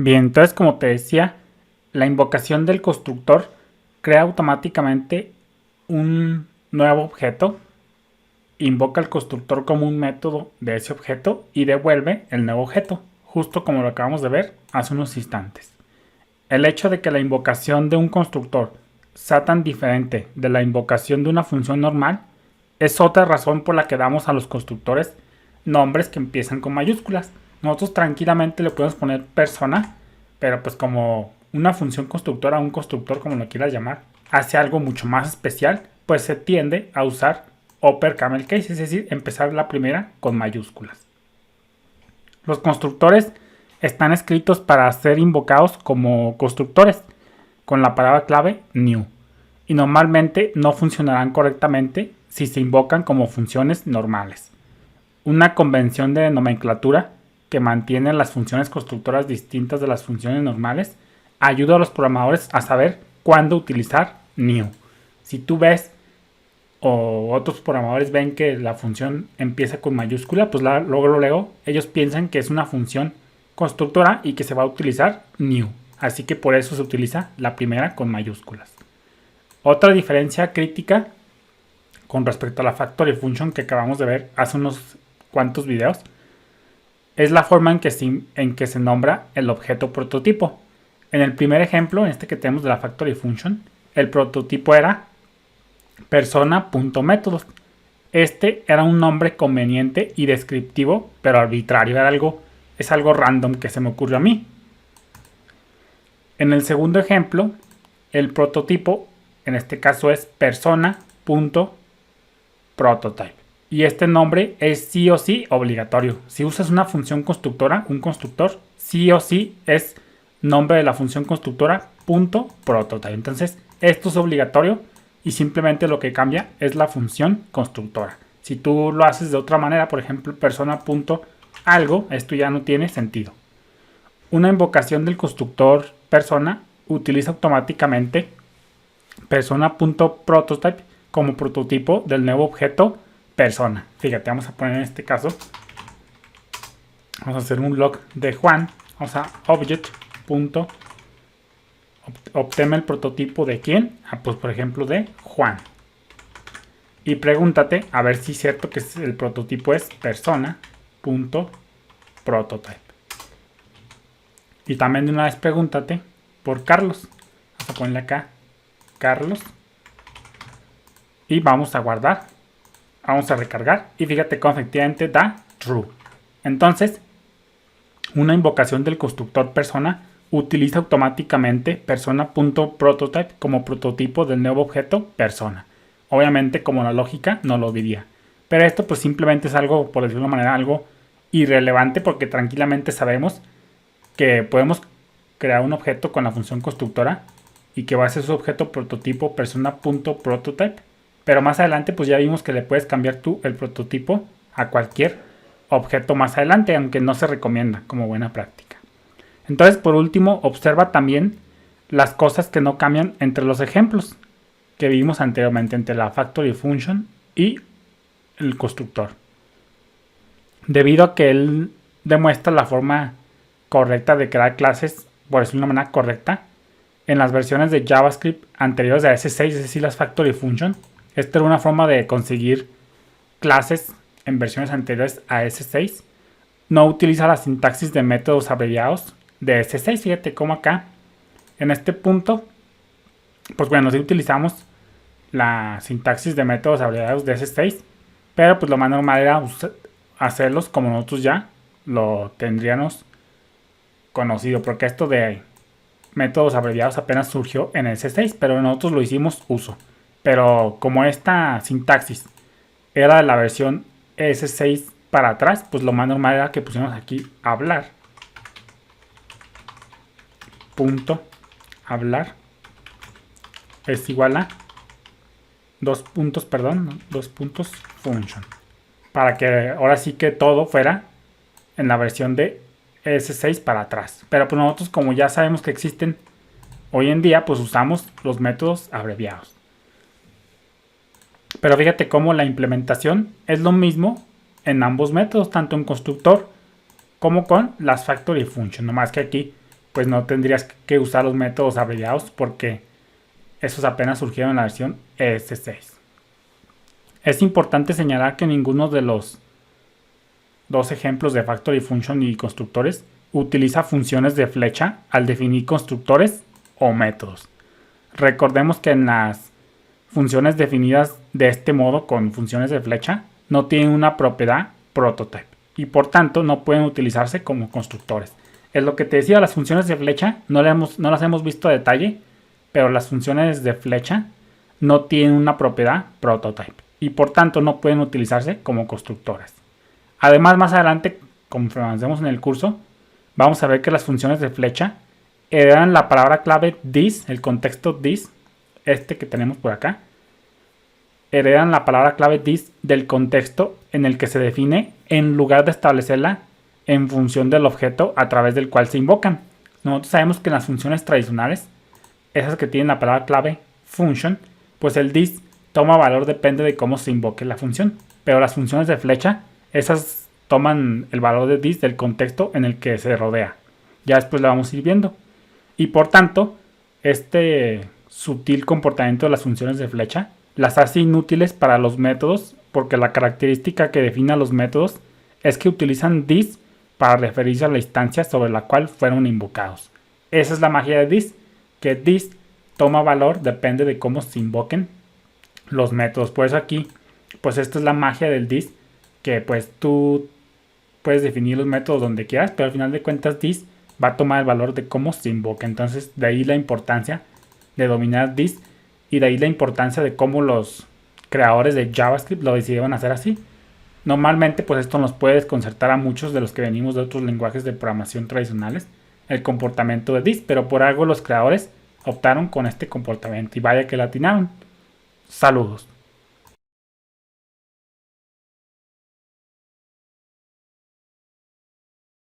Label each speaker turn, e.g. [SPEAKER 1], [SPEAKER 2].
[SPEAKER 1] Bien, entonces como te decía, la invocación del constructor crea automáticamente un nuevo objeto, invoca al constructor como un método de ese objeto y devuelve el nuevo objeto, justo como lo acabamos de ver hace unos instantes. El hecho de que la invocación de un constructor sea tan diferente de la invocación de una función normal es otra razón por la que damos a los constructores nombres que empiezan con mayúsculas. Nosotros tranquilamente le podemos poner persona, pero pues como una función constructora, un constructor como lo quieras llamar, hace algo mucho más especial, pues se tiende a usar upper camel case, es decir, empezar la primera con mayúsculas. Los constructores están escritos para ser invocados como constructores con la palabra clave new y normalmente no funcionarán correctamente si se invocan como funciones normales. Una convención de nomenclatura que mantiene las funciones constructoras distintas de las funciones normales ayuda a los programadores a saber cuándo utilizar new. Si tú ves o otros programadores ven que la función empieza con mayúscula, pues luego ellos piensan que es una función constructora y que se va a utilizar new. Así que por eso se utiliza la primera con mayúsculas. Otra diferencia crítica con respecto a la factory function que acabamos de ver hace unos cuantos videos es la forma en que se nombra el objeto prototipo. En el primer ejemplo, en este que tenemos de la factory function, el prototipo era persona.métodos. Este era un nombre conveniente y descriptivo, pero arbitrario. Es algo random que se me ocurrió a mí. En el segundo ejemplo, el prototipo, en este caso es persona.prototype. Y este nombre es sí o sí obligatorio. Si usas una función constructora, un constructor, sí o sí es nombre de la función constructora .prototype. Entonces, esto es obligatorio y simplemente lo que cambia es la función constructora. Si tú lo haces de otra manera, por ejemplo, persona.algo, esto ya no tiene sentido. Una invocación del constructor persona utiliza automáticamente persona.prototype como prototipo del nuevo objeto persona. Fíjate, vamos a poner en este caso, vamos a hacer un log de Juan, vamos a object.obteme el prototipo de quién, pues por ejemplo de Juan. Y pregúntate a ver si es cierto que el prototipo es persona.prototype. Y también de una vez pregúntate por Carlos. Vamos a ponerle acá Carlos. Y vamos a guardar. Vamos a recargar. Y fíjate cómo efectivamente da true. Entonces, una invocación del constructor persona utiliza automáticamente persona.prototype como prototipo del nuevo objeto persona. Obviamente, como la lógica no lo diría. Pero esto pues simplemente es algo, por decirlo de una manera, algo irrelevante porque tranquilamente sabemos que podemos crear un objeto con la función constructora y que va a ser su objeto prototipo persona.prototype, pero más adelante pues ya vimos que le puedes cambiar tú el prototipo a cualquier objeto más adelante, aunque no se recomienda como buena práctica. Entonces, por último, observa también las cosas que no cambian entre los ejemplos que vimos anteriormente entre la factory function y el constructor, debido a que él demuestra la forma correcta de crear clases, por decirlo de una manera correcta, en las versiones de JavaScript anteriores a S6, es decir, las Factory Function. Esta era una forma de conseguir clases en versiones anteriores a S6. No utiliza la sintaxis de métodos abreviados de S6. Fíjate cómo acá, en este punto, pues bueno, sí utilizamos la sintaxis de métodos abreviados de S6, pero pues lo más normal era hacerlos como nosotros ya lo tendríamos conocido, porque esto de métodos abreviados apenas surgió en S6, pero nosotros lo hicimos uso. Pero como esta sintaxis era de la versión S6 para atrás, pues lo más normal era que pusiéramos aquí hablar. Hablar es igual a dos puntos function. Para que ahora sí que todo fuera en la versión de S6 para atrás. Pero pues nosotros, como ya sabemos que existen hoy en día, pues usamos los métodos abreviados. Pero fíjate cómo la implementación es lo mismo en ambos métodos, tanto en constructor como con las factory function. Nomás que aquí pues no tendrías que usar los métodos abreviados porque esos apenas surgieron en la versión ES6. Es importante señalar que ninguno de los dos ejemplos de Factory Function y constructores utiliza funciones de flecha al definir constructores o métodos. Recordemos que en las funciones definidas de este modo con funciones de flecha no tienen una propiedad prototype y por tanto no pueden utilizarse como constructores. Es lo que te decía, las funciones de flecha no las hemos visto a detalle, pero las funciones de flecha no tienen una propiedad prototype y por tanto no pueden utilizarse como constructores. Además, más adelante, conforme avancemos en el curso, vamos a ver que las funciones de flecha heredan la palabra clave this, el contexto this, este que tenemos por acá, heredan la palabra clave this del contexto en el que se define en lugar de establecerla en función del objeto a través del cual se invocan. Nosotros sabemos que en las funciones tradicionales, esas que tienen la palabra clave function, pues el this toma valor depende de cómo se invoque la función. Pero las funciones de flecha, esas toman el valor de this del contexto en el que se rodea. Ya después lo vamos a ir viendo. Y por tanto, este sutil comportamiento de las funciones de flecha las hace inútiles para los métodos porque la característica que define a los métodos es que utilizan this para referirse a la instancia sobre la cual fueron invocados. Esa es la magia de this, que this toma valor depende de cómo se invoquen los métodos. Por eso aquí, pues esta es la magia del this, que pues tú puedes definir los métodos donde quieras, pero al final de cuentas this va a tomar el valor de cómo se invoca. Entonces de ahí la importancia de dominar this y de ahí la importancia de cómo los creadores de JavaScript lo decidieron hacer así. Normalmente pues esto nos puede desconcertar a muchos de los que venimos de otros lenguajes de programación tradicionales, el comportamiento de this, pero por algo los creadores optaron con este comportamiento y vaya que le atinaron. Saludos.